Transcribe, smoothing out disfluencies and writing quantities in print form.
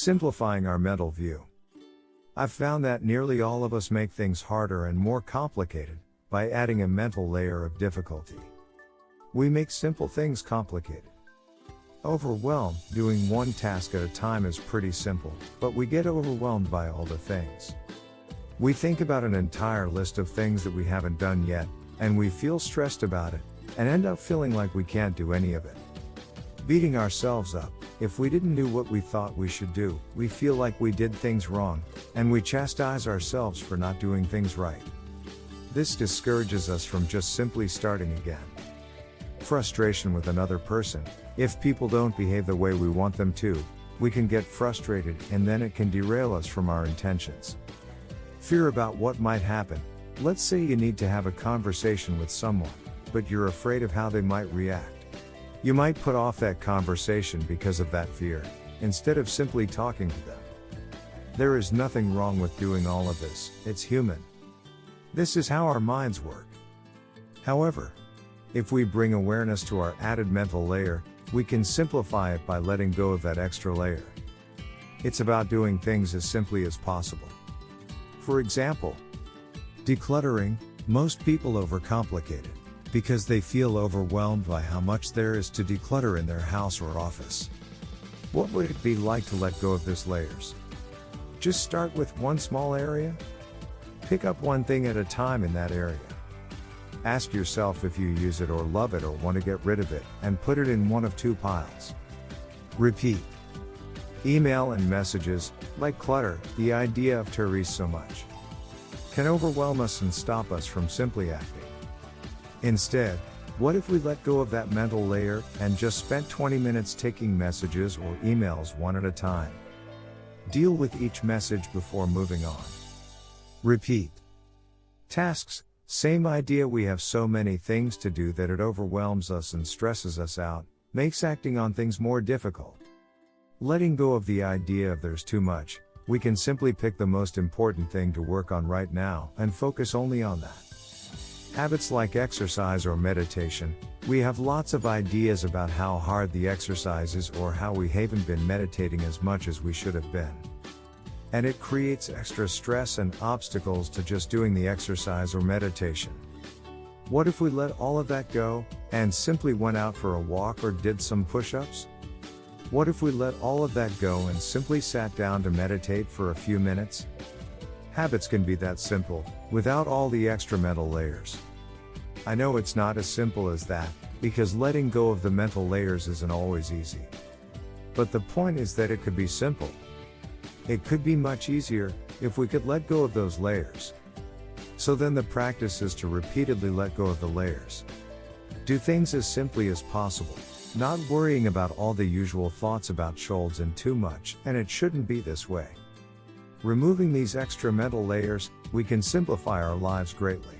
Simplifying our mental view. I've found that nearly all of us make things harder and more complicated by adding a mental layer of difficulty. We make simple things complicated. Overwhelm, doing one task at a time is pretty simple, but we get overwhelmed by all the things. We think about an entire list of things that we haven't done yet, and we feel stressed about it, and end up feeling like we can't do any of it. Beating ourselves up. If we didn't do what we thought we should do, we feel like we did things wrong, and we chastise ourselves for not doing things right. This discourages us from just simply starting again. Frustration with another person. If people don't behave the way we want them to, we can get frustrated, and then it can derail us from our intentions. Fear about what might happen. Let's say you need to have a conversation with someone, but you're afraid of how they might react. You might put off that conversation because of that fear, instead of simply talking to them. There is nothing wrong with doing all of this, it's human. This is how our minds work. However, if we bring awareness to our added mental layer, we can simplify it by letting go of that extra layer. It's about doing things as simply as possible. For example, decluttering. Most people overcomplicate it, because they feel overwhelmed by how much there is to declutter in their house or office. What would it be like to let go of these layers? Just start with one small area. Pick up one thing at a time in that area. Ask yourself if you use it or love it or want to get rid of it, and put it in one of two piles. Repeat. Email and messages, like clutter, the idea of Therese so much, can overwhelm us and stop us from simply acting. Instead, what if we let go of that mental layer and just spent 20 minutes taking messages or emails one at a time? Deal with each message before moving on. Repeat. Tasks, same idea. We have so many things to do that it overwhelms us and stresses us out, makes acting on things more difficult. Letting go of the idea of there's too much, we can simply pick the most important thing to work on right now and focus only on that. Habits like exercise or meditation. We have lots of ideas about how hard the exercise is or how we haven't been meditating as much as we should have been. And it creates extra stress and obstacles to just doing the exercise or meditation. What if we let all of that go, and simply went out for a walk or did some push-ups? What if we let all of that go and simply sat down to meditate for a few minutes? Habits can be that simple, without all the extra mental layers. I know it's not as simple as that, because letting go of the mental layers isn't always easy. But the point is that it could be simple. It could be much easier, if we could let go of those layers. So then the practice is to repeatedly let go of the layers. Do things as simply as possible, not worrying about all the usual thoughts about shoulds and too much, and it shouldn't be this way. Removing these extra mental layers, we can simplify our lives greatly.